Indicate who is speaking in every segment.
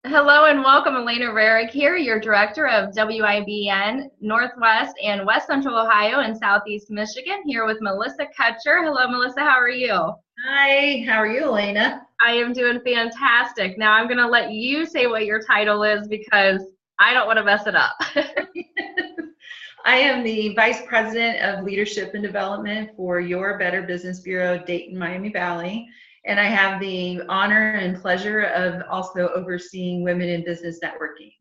Speaker 1: Hello and welcome, Elena Rahrig here, your Director of WIBN Northwest and West Central Ohio and Southeast Michigan, here with Melissa Cutcher. Hello, Melissa. How are you?
Speaker 2: Hi. How are you, Elena?
Speaker 1: I am doing fantastic. Now I'm going to let you say what your title is because I don't want to mess it up.
Speaker 2: I am the Vice President of Leadership and Development for Your Better Business Bureau, Dayton, Miami Valley. And I have the honor and pleasure of also overseeing Women in Business Networking.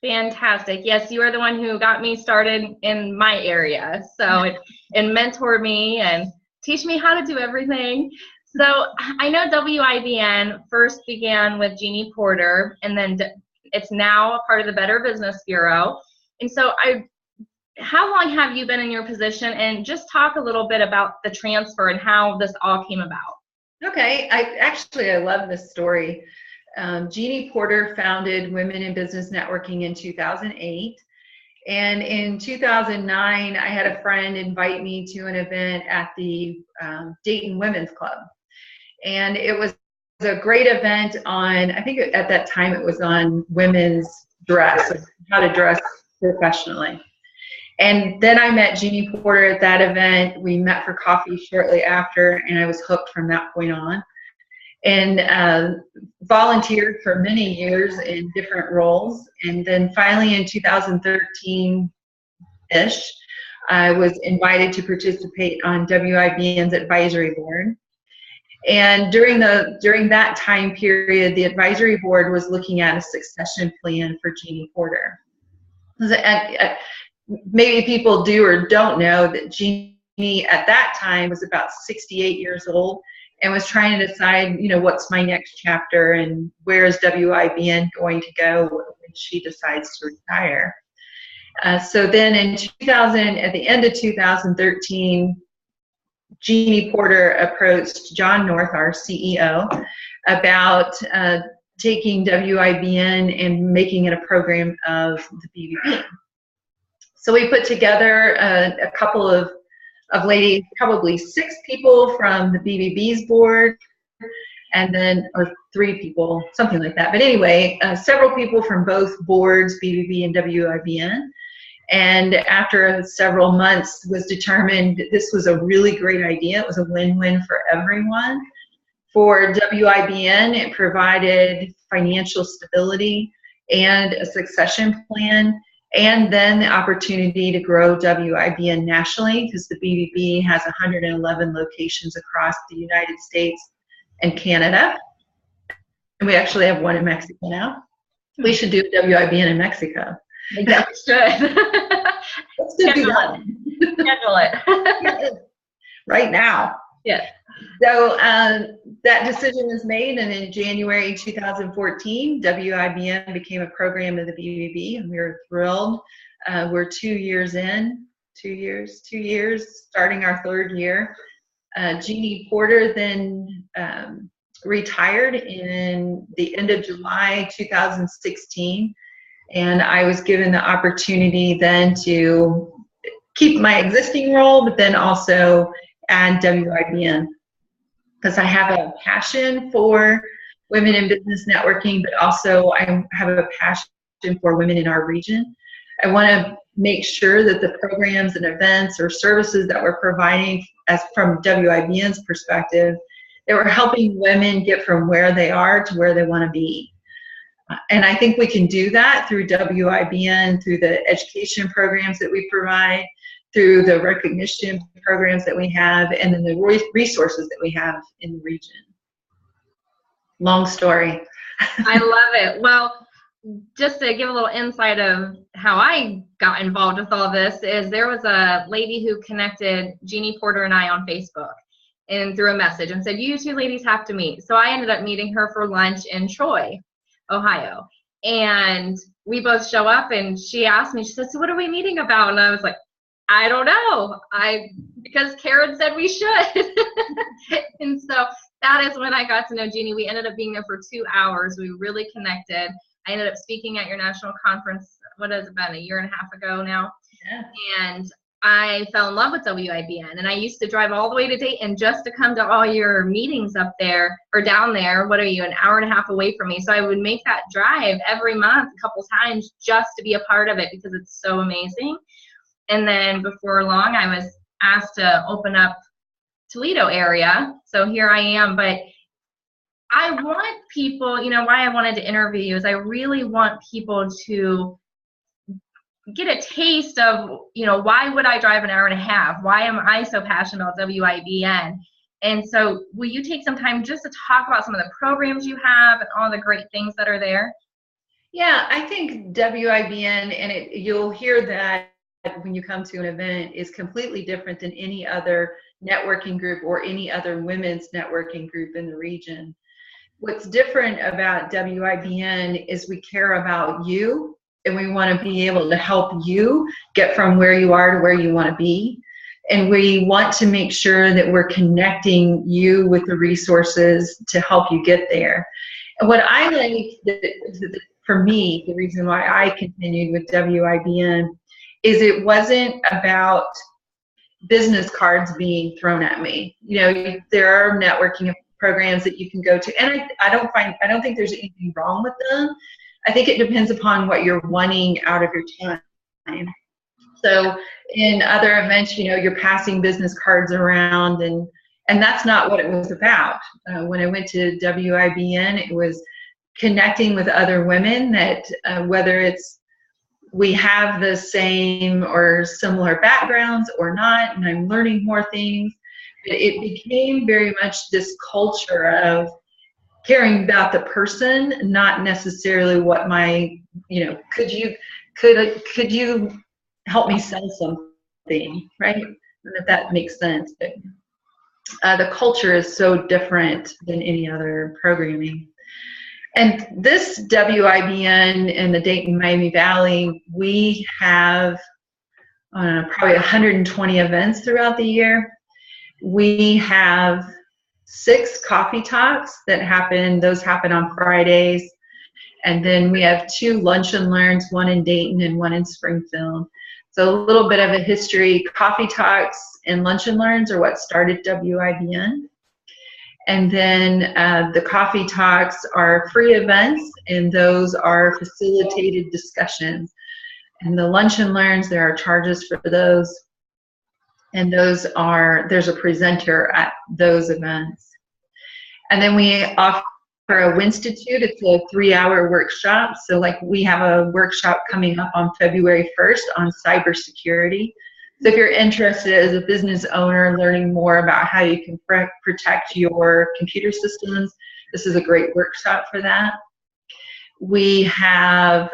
Speaker 1: Fantastic. Yes, you are the one who got me started in my area. So and mentor me and teach me how to do everything. So I know WIBN first began with Jeannie Porter, and then it's now a part of the Better Business Bureau. And so how long have you been in your position? And just talk a little bit about the transfer and how this all came about.
Speaker 2: Okay, I love this story. Jeannie Porter founded Women in Business Networking in 2008. And in 2009, I had a friend invite me to an event at the Dayton Women's Club. And it was a great event on, I think at that time it was on women's dress, how to dress professionally. And then I met Jeannie Porter at that event. We met for coffee shortly after, and I was hooked from that point on. And volunteered for many years in different roles. And then finally in 2013-ish, I was invited to participate on WIBN's advisory board. And during that time period, the advisory board was looking at a succession plan for Jeannie Porter. Maybe people do or don't know that Jeannie at that time was about 68 years old and was trying to decide, what's my next chapter and where is WIBN going to go when she decides to retire. So then at the end of 2013, Jeannie Porter approached John North, our CEO, about taking WIBN and making it a program of the BBB. So we put together a couple of ladies, probably 6 people from the BBB's board, and then, or 3 people, something like that. But anyway, several people from both boards, BBB and WIBN. And after several months was determined that this was a really great idea. It was a win-win for everyone. For WIBN, it provided financial stability and a succession plan, and then the opportunity to grow WIBN nationally, because the BBB has 111 locations across the United States and Canada. And we actually have one in Mexico now. We should do WIBN in Mexico.
Speaker 1: Yeah, we should.
Speaker 2: Let's do that.
Speaker 1: Schedule it.
Speaker 2: Right now.
Speaker 1: Yes.
Speaker 2: So that decision was made, and in January 2014, WIBN became a program of the BBB, and we were thrilled. We're 2 years in, 2 years, starting our 3rd year. Jeannie Porter then retired in the end of July 2016, and I was given the opportunity then to keep my existing role, but then also add WIBN. Because I have a passion for women in business networking, but also I have a passion for women in our region. I want to make sure that the programs and events or services that we're providing, as from WIBN's perspective, that we're helping women get from where they are to where they want to be. And I think we can do that through WIBN, through the education programs that we provide, through the recognition programs that we have, and then the resources that we have in the region. Long story.
Speaker 1: I love it. Well, just to give a little insight of how I got involved with all this, is there was a lady who connected Jeannie Porter and I on Facebook and through a message and said, you 2 ladies have to meet. So I ended up meeting her for lunch in Troy, Ohio. And we both show up, and she asked me, she said, so what are we meeting about? And I was like, I don't know. Because Karen said we should. And so that is when I got to know Jeannie. We ended up being there for 2 hours. We really connected. I ended up speaking at your national conference, what is it, about a year and a half ago now?
Speaker 2: Yeah.
Speaker 1: And I fell in love with WIBN, and I used to drive all the way to Dayton just to come to all your meetings up there or down there. What are you, an hour and a half away from me? So I would make that drive every month, a couple times, just to be a part of it because it's so amazing. And then before long, I was asked to open up Toledo area. So here I am. But I want people, you know, why I wanted to interview you is I really want people to get a taste of, you know, why would I drive an hour and a half? Why am I so passionate about WIBN? And so will you take some time just to talk about some of the programs you have and all the great things that are there?
Speaker 2: Yeah, I think WIBN, and you'll hear that when you come to an event, is completely different than any other networking group or any other women's networking group in the region. What's different about WIBN is we care about you, and we want to be able to help you get from where you are to where you want to be. And we want to make sure that we're connecting you with the resources to help you get there. And what I like, for me, the reason why I continued with WIBN is it wasn't about business cards being thrown at me. You know, there are networking programs that you can go to, and I don't think there's anything wrong with them. I think it depends upon what you're wanting out of your time. So in other events, you know, you're passing business cards around, and that's not what it was about. When I went to WIBN, it was connecting with other women that whether it's we have the same or similar backgrounds or not, and I'm learning more things. But it became very much this culture of caring about the person, not necessarily what my, you know, could you help me sell something, right? If that makes sense. But the culture is so different than any other programming. And this WIBN in the Dayton, Miami Valley, we have probably 120 events throughout the year. We have 6 coffee talks that happen. Those happen on Fridays. And then we have 2 lunch and learns, one in Dayton and one in Springfield. So a little bit of a history. Coffee talks and lunch and learns are what started WIBN. And then the coffee talks are free events, and those are facilitated discussions. And the lunch and learns, there are charges for those. And those are, there's a presenter at those events. And then we offer a Winstitute. It's a 3-hour workshop. So like we have a workshop coming up on February 1st on cybersecurity. So if you're interested as a business owner learning more about how you can protect your computer systems, this is a great workshop for that. We have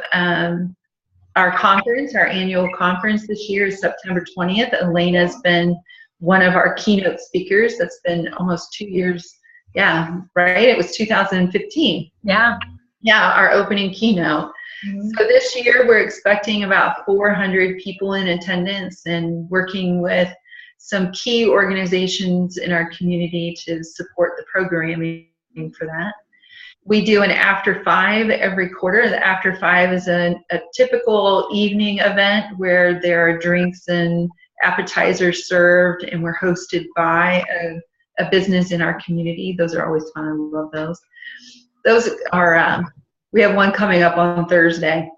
Speaker 2: our conference, our annual conference this year is September 20th. Elena's been one of our keynote speakers. That's been almost 2 years. Yeah, right? It was 2015.
Speaker 1: Yeah.
Speaker 2: Yeah, our opening keynote. Mm-hmm. So this year we're expecting about 400 people in attendance and working with some key organizations in our community to support the programming for that. We do an after 5 every quarter. The after 5 is a typical evening event where there are drinks and appetizers served, and we're hosted by a business in our community. Those are always fun. I love those. Those are, we have one coming up on Thursday.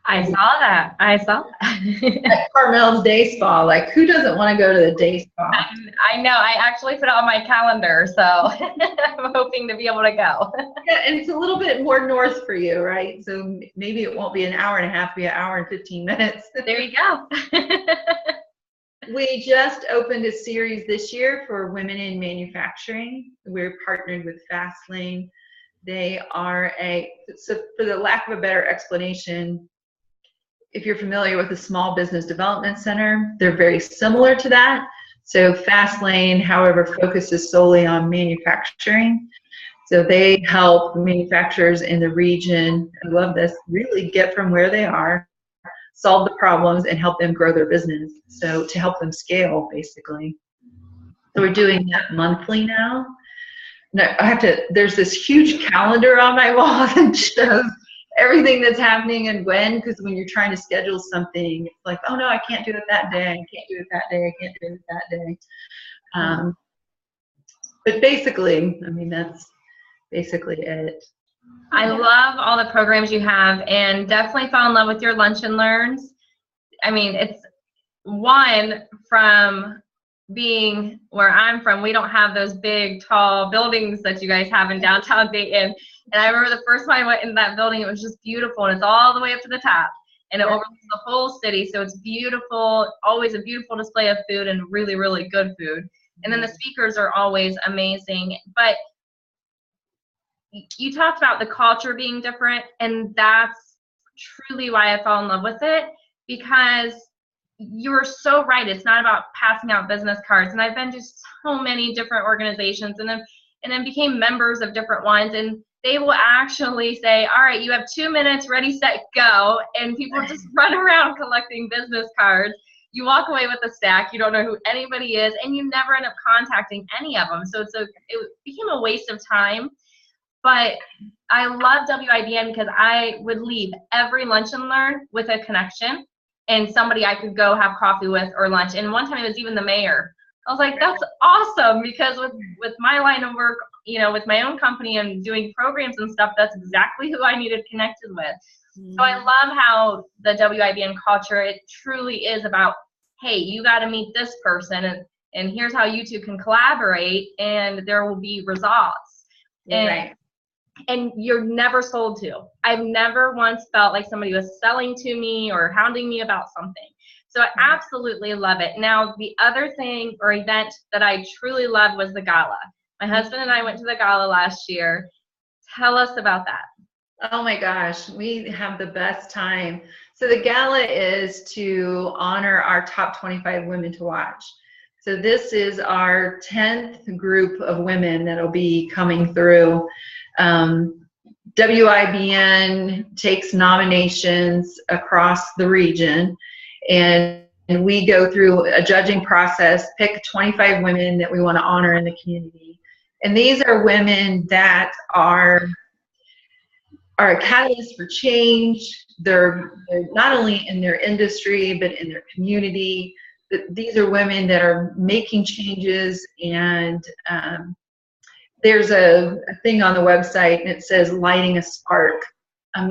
Speaker 1: I saw that.
Speaker 2: At Carmel's Day Spa. Like, who doesn't want to go to the day spa?
Speaker 1: I know. I actually put it on my calendar, so I'm hoping to be able to go.
Speaker 2: Yeah, and it's a little bit more north for you, right? So maybe it won't be an hour and a half, it'll be an hour and 15 minutes.
Speaker 1: There you go.
Speaker 2: We just opened a series this year for women in manufacturing. We're partnered with Fastlane. They are so for the lack of a better explanation, if you're familiar with the Small Business Development Center, they're very similar to that. So Fastlane, however, focuses solely on manufacturing. So they help manufacturers in the region, I love this, really get from where they are, solve the problems, and help them grow their business. So to help them scale, basically. So we're doing that monthly now. Now, there's this huge calendar on my wall that shows everything that's happening and when, because when you're trying to schedule something, it's like, oh no, I can't do it that day. I can't do it that day. I can't do it that day. But basically, I mean, that's basically it.
Speaker 1: I love all the programs you have, and definitely fell in love with your lunch and learns. I mean, it's one from being where I'm from, we don't have those big, tall buildings that you guys have in downtown Dayton. And I remember the first time I went in that building, it was just beautiful, and it's all the way up to the top, and it overlooks the whole city. So it's beautiful, always a beautiful display of food and really, really good food. And then the speakers are always amazing. But you talked about the culture being different, and that's truly why I fell in love with it, because you're so right. It's not about passing out business cards. And I've been to so many different organizations, and then became members of different ones, and they will actually say, all right, you have 2 minutes, ready, set, go. And people just run around collecting business cards. You walk away with a stack. You don't know who anybody is, and you never end up contacting any of them. So it became a waste of time. But I love WIBN because I would leave every lunch and learn with a connection and somebody I could go have coffee with or lunch. And one time it was even the mayor. I was like, that's awesome, because with my line of work, with my own company and doing programs and stuff, that's exactly who I needed connected with. So I love how the WIBN culture, it truly is about, hey, you got to meet this person, and here's how you two can collaborate, and there will be results. And you're never sold to. I've never once felt like somebody was selling to me or hounding me about something. So I absolutely love it. Now, the other thing or event that I truly loved was the gala. My husband and I went to the gala last year. Tell us about that.
Speaker 2: Oh my gosh, we have the best time. So the gala is to honor our top 25 women to watch. So this is our 10th group of women that'll be coming through. WIBN takes nominations across the region, and we go through a judging process, pick 25 women that we want to honor in the community. And these are women that are a catalyst for change. They're not only in their industry, but in their community. These are women that are making changes, and there's a thing on the website, and it says lighting a spark.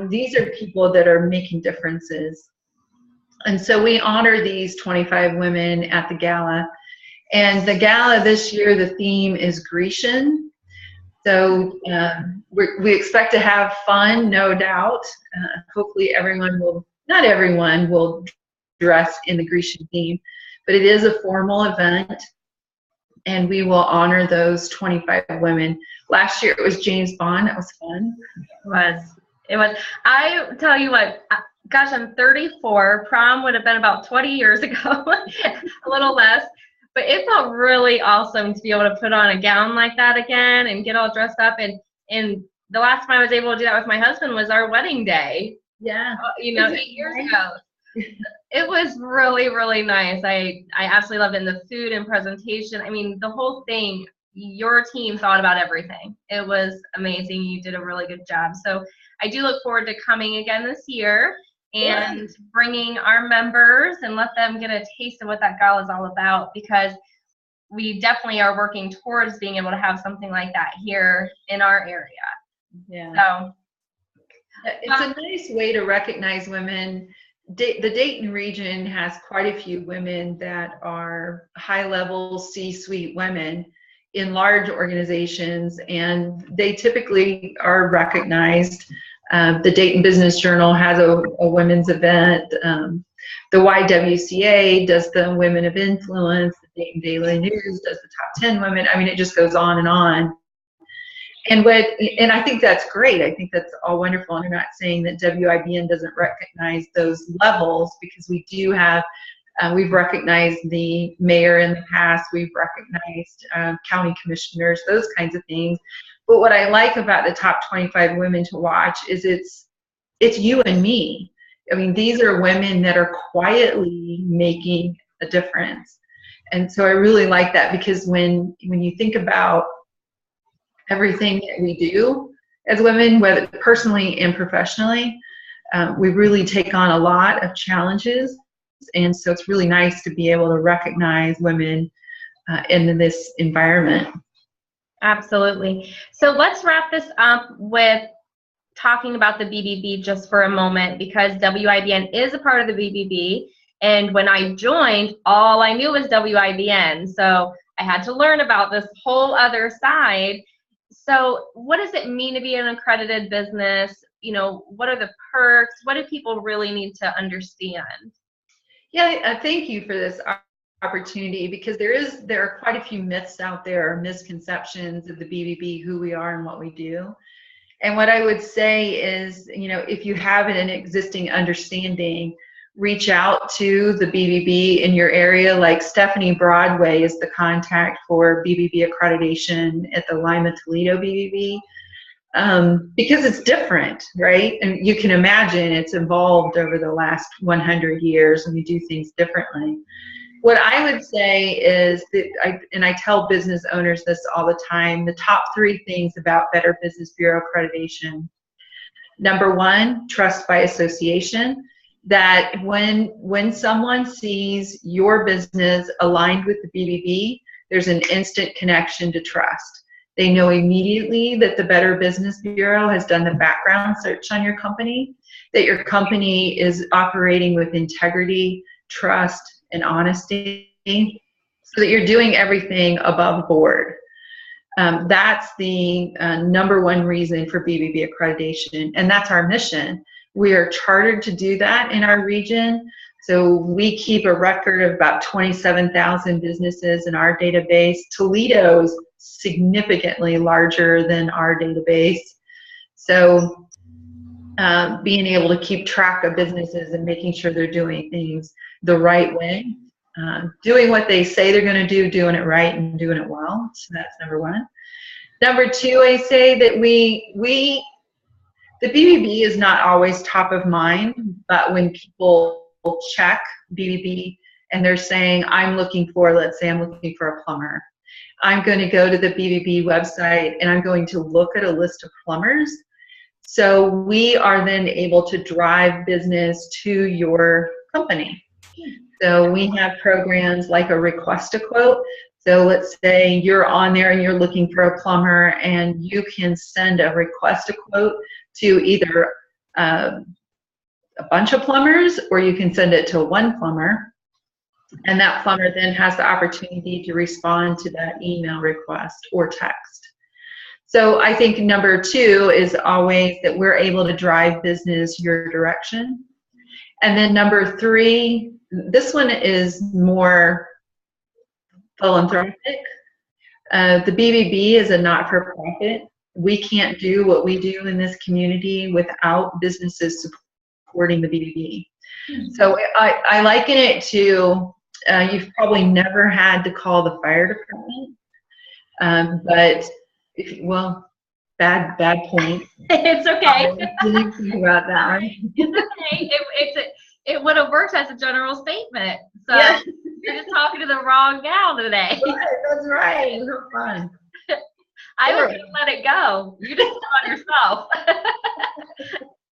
Speaker 2: These are people that are making differences. And so we honor these 25 women at the gala. And the gala this year, the theme is Grecian. So we expect to have fun, no doubt. Hopefully not everyone will dress in the Grecian theme, but it is a formal event, and we will honor those 25 women. Last year it was James Bond. That was fun.
Speaker 1: It was. I tell you what, gosh, I'm 34. Prom would have been about 20 years ago, a little less. But it felt really awesome to be able to put on a gown like that again and get all dressed up. And the last time I was able to do that with my husband was our wedding day.
Speaker 2: Yeah.
Speaker 1: 8 years ago. It was really, really nice. I absolutely loved it. And the food and presentation, I mean, the whole thing, your team thought about everything. It was amazing. You did a really good job. So I do look forward to coming again this year and bringing our members and let them get a taste of what that gala is all about, because we definitely are working towards being able to have something like that here in our area.
Speaker 2: Yeah.
Speaker 1: So
Speaker 2: it's a nice way to recognize women. The Dayton region has quite a few women that are high-level C-suite women in large organizations, and they typically are recognized. The Dayton Business Journal has a women's event. The YWCA does the Women of Influence. The Dayton Daily News does the top 10 women. I mean, it just goes on and on. And I think that's great. I think that's all wonderful. And I'm not saying that WIBN doesn't recognize those levels, because we do have, we've recognized the mayor in the past. We've recognized county commissioners, those kinds of things. But what I like about the top 25 women to watch is it's you and me. I mean, these are women that are quietly making a difference. And so I really like that, because when you think about everything that we do, as women, whether personally and professionally, we really take on a lot of challenges. And so it's really nice to be able to recognize women in this environment.
Speaker 1: Absolutely. So let's wrap this up with talking about the BBB just for a moment, because WIBN is a part of the BBB. And when I joined, all I knew was WIBN. So I had to learn about this whole other side. So what does it mean to be an accredited business? You know, what are the perks? What do people really need to understand?
Speaker 2: Yeah, thank you for this opportunity, because there are quite a few myths out there, misconceptions of the BBB, who we are and what we do. And what I would say is, you know, if you have an existing understanding, reach out to the BBB in your area. Like Stephanie Broadway is the contact for BBB accreditation at the Lima Toledo BBB, because it's different, right? And you can imagine it's evolved over the last 100 years, and we do things differently. What I would say is that, I tell business owners this all the time, the top 3 things about Better Business Bureau accreditation. Number 1, trust by association. That when someone sees your business aligned with the BBB, there's an instant connection to trust. They know immediately that the Better Business Bureau has done the background search on your company, that your company is operating with integrity, trust, and honesty, so that you're doing everything above board. That's the number 1 reason for BBB accreditation, and that's our mission. We are chartered to do that in our region, so we keep a record of about 27,000 businesses in our database. Toledo is significantly larger than our database, so being able to keep track of businesses and making sure they're doing things the right way, doing what they say they're going to do, doing it right, and doing it well. So that's number 1. Number 2, I say that the BBB is not always top of mind, but when people check BBB and they're saying, let's say I'm looking for a plumber, I'm going to go to the BBB website and I'm going to look at a list of plumbers. So we are then able to drive business to your company. So we have programs like a request a quote. So let's say you're on there and you're looking for a plumber, and you can send a request a quote to either a bunch of plumbers, or you can send it to one plumber, and that plumber then has the opportunity to respond to that email request or text. So I think number 2 is always that we're able to drive business your direction. And then number 3, this one is more philanthropic. The BBB is a not-for-profit. We can't do what we do in this community without businesses supporting the BBB. So I liken it to, you've probably never had to call the fire department, but bad point.
Speaker 1: It's okay.
Speaker 2: Didn't think about that one.
Speaker 1: It's okay. It would have worked as a general statement. So
Speaker 2: yeah.
Speaker 1: You're just talking to the wrong gal today.
Speaker 2: That's right. So fun.
Speaker 1: I was going to let it go. You just on yourself.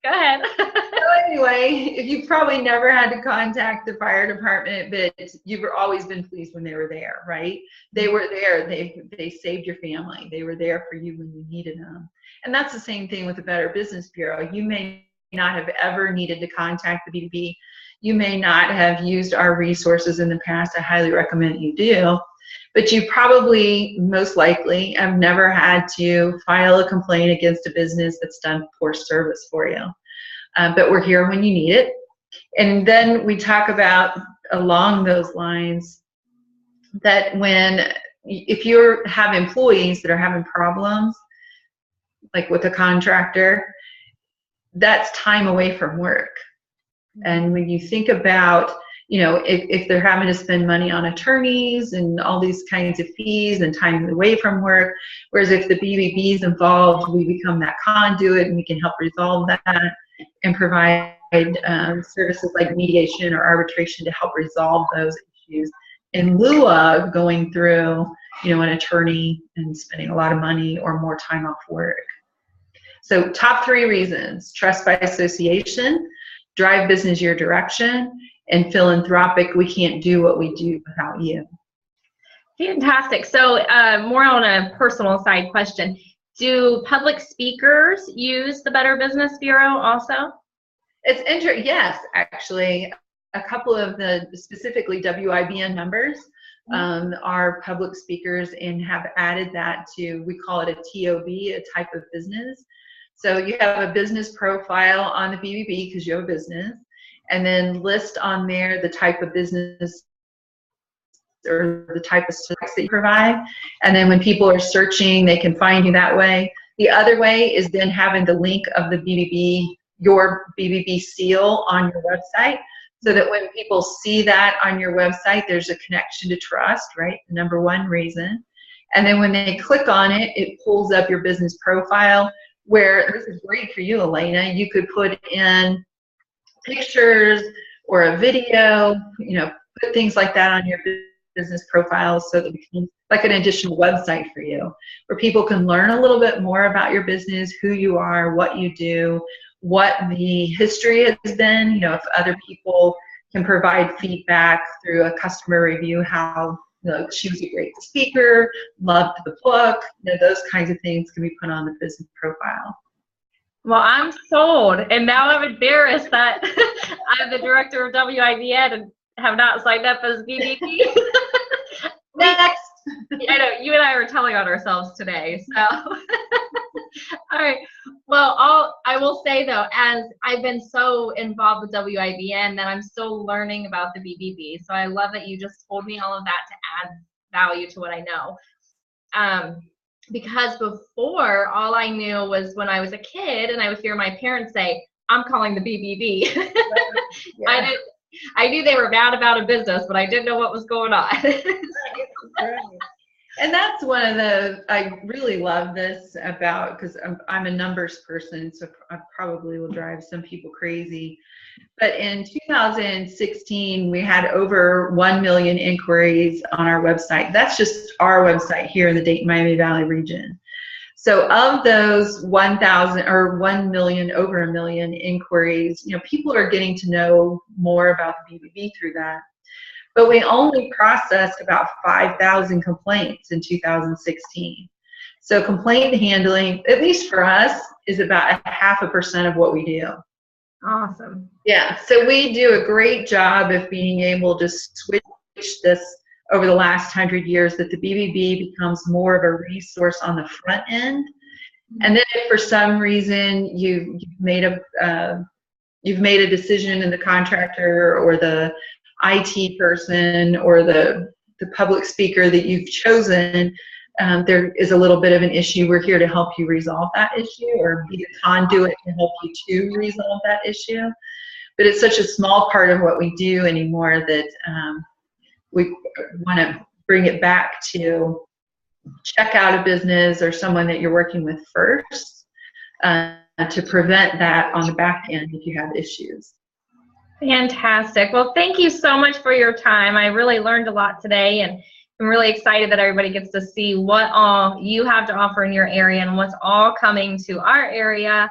Speaker 1: Go ahead.
Speaker 2: So anyway, you've probably never had to contact the fire department, but you've always been pleased when they were there, right? They were there. They saved your family. They were there for you when you needed them. And that's the same thing with the Better Business Bureau. You may not have ever needed to contact the BBB. You may not have used our resources in the past. I highly recommend you do. But you probably, most likely, have never had to file a complaint against a business that's done poor service for you. But we're here when you need it. And then we talk about, along those lines, that if you have employees that are having problems, like with a contractor, that's time away from work. And when you think about, if they're having to spend money on attorneys and all these kinds of fees and time away from work, whereas if the BBB is involved, we become that conduit and we can help resolve that and provide services like mediation or arbitration to help resolve those issues in lieu of going through, an attorney and spending a lot of money or more time off work. So top 3 reasons: trust by association, drive business your direction, and philanthropic. We can't do what we do without you.
Speaker 1: Fantastic. So more on a personal side question. Do public speakers use the Better Business Bureau also?
Speaker 2: It's interesting. Yes, actually, a couple of the specifically WIBN members are public speakers and have added that to, we call it a TOB, a type of business. So you have a business profile on the BBB because you have a business, and then list on there the type of business or the type of service that you provide. And then when people are searching, they can find you that way. The other way is then having the link of the BBB, your BBB seal on your website, so that when people see that on your website, there's a connection to trust, right? The number 1 reason. And then when they click on it, it pulls up your business profile, where this is great for you, Elena. You could put in pictures or a video, you know, put things like that on your business profile, so that it becomes like an additional website for you, where people can learn a little bit more about your business, who you are, what you do, what the history has been, you know, if other people can provide feedback through a customer review, how, you know, she was a great speaker, loved the book, you know, those kinds of things can be put on the business profile.
Speaker 1: Well, I'm sold, and now I'm embarrassed that I'm the director of WIBN and have not signed up as BBB.
Speaker 2: Next.
Speaker 1: I know, you and I were telling on ourselves today, so. All right. Well, I will say, though, as I've been so involved with WIBN, that I'm still learning about the BBB. So I love that you just told me all of that to add value to what I know. Because before, all I knew was when I was a kid and I would hear my parents say, I'm calling the BBB. Yeah. I knew they were bad about a business, but I didn't know what was going on.
Speaker 2: Right. And that's one of the, I really love this about, because I'm a numbers person, so I probably will drive some people crazy. But in 2016, we had over 1 million inquiries on our website. That's just our website here in the Dayton, Miami Valley region. So of those 1,000 or 1 million, over a million inquiries, you know, people are getting to know more about the BBB through that. But we only processed about 5,000 complaints in 2016. So complaint handling, at least for us, is about 0.5% of what we do.
Speaker 1: Awesome.
Speaker 2: Yeah, so we do a great job of being able to switch this over the last 100 years, that the BBB becomes more of a resource on the front end. And then if for some reason you've made a decision in the contractor or the IT person or the public speaker that you've chosen, there is a little bit of an issue, we're here to help you resolve that issue or be a conduit to help you to resolve that issue. But it's such a small part of what we do anymore that we want to bring it back to check out a business or someone that you're working with first to prevent that on the back end if you have issues.
Speaker 1: Fantastic. Well, thank you so much for your time. I really learned a lot today, and I'm really excited that everybody gets to see what all you have to offer in your area and what's all coming to our area.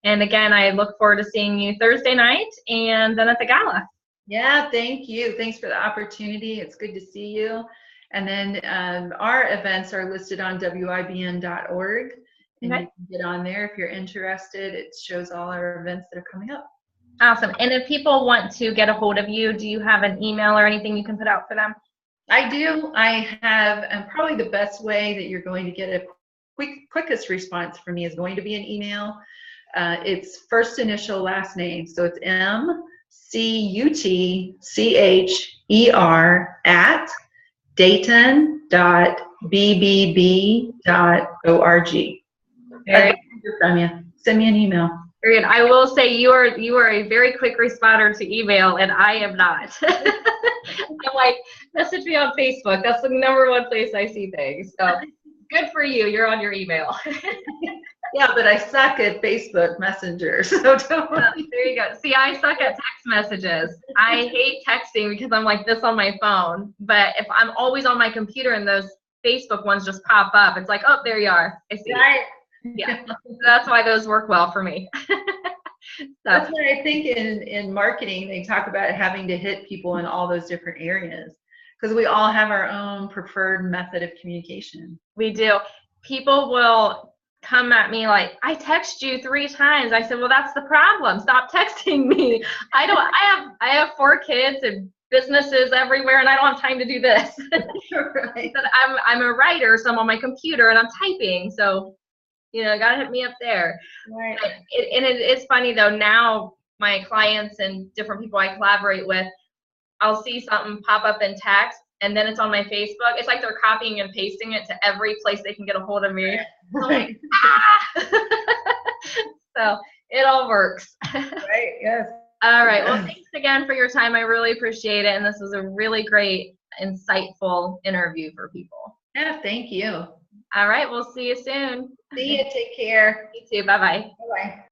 Speaker 1: And again, I look forward to seeing you Thursday night and then at the gala.
Speaker 2: Yeah, thank you. Thanks for the opportunity. It's good to see you. And then our events are listed on WIBN.org, and you can get on there if you're interested. It shows all our events that are coming up.
Speaker 1: Awesome. And if people want to get a hold of you, do you have an email or anything you can put out for them?
Speaker 2: I do. I have, and probably the best way that you're going to get a quickest response from me is going to be an email. It's first initial, last name. So it's mcutcher@dayton.bbb.org. Send me an email.
Speaker 1: Period. I will say you are a very quick responder to email, and I am not. I'm like, message me on Facebook. That's the #1 place I see things. So good for you. You're on your email.
Speaker 2: Yeah, but I suck at Facebook Messenger, so don't worry.
Speaker 1: There you go. See, I suck at text messages. I hate texting because I'm like this on my phone. But if I'm always on my computer and those Facebook ones just pop up, it's like, oh, there you are. I see. Yeah, that's why those work well for me.
Speaker 2: That's what I think in marketing, they talk about having to hit people in all those different areas because we all have our own preferred method of communication.
Speaker 1: We do. People will come at me like, I text you 3 times. I said, well, that's the problem. Stop texting me. I have 4 kids and businesses everywhere, and I don't have time to do this.
Speaker 2: Right.
Speaker 1: But I'm a writer, so I'm on my computer and I'm typing. So, gotta hit me up there.
Speaker 2: Right.
Speaker 1: It's funny though, now my clients and different people I collaborate with, I'll see something pop up in text and then it's on my Facebook. It's like they're copying and pasting it to every place they can get a hold of me.
Speaker 2: Right.
Speaker 1: I'm like, ah! So it all works.
Speaker 2: Right, yes.
Speaker 1: All right. Well, thanks again for your time. I really appreciate it. And this was a really great, insightful interview for people.
Speaker 2: Yeah, thank you.
Speaker 1: All right. We'll see you soon.
Speaker 2: See you. Take care.
Speaker 1: You too. Bye-bye.
Speaker 2: Bye-bye.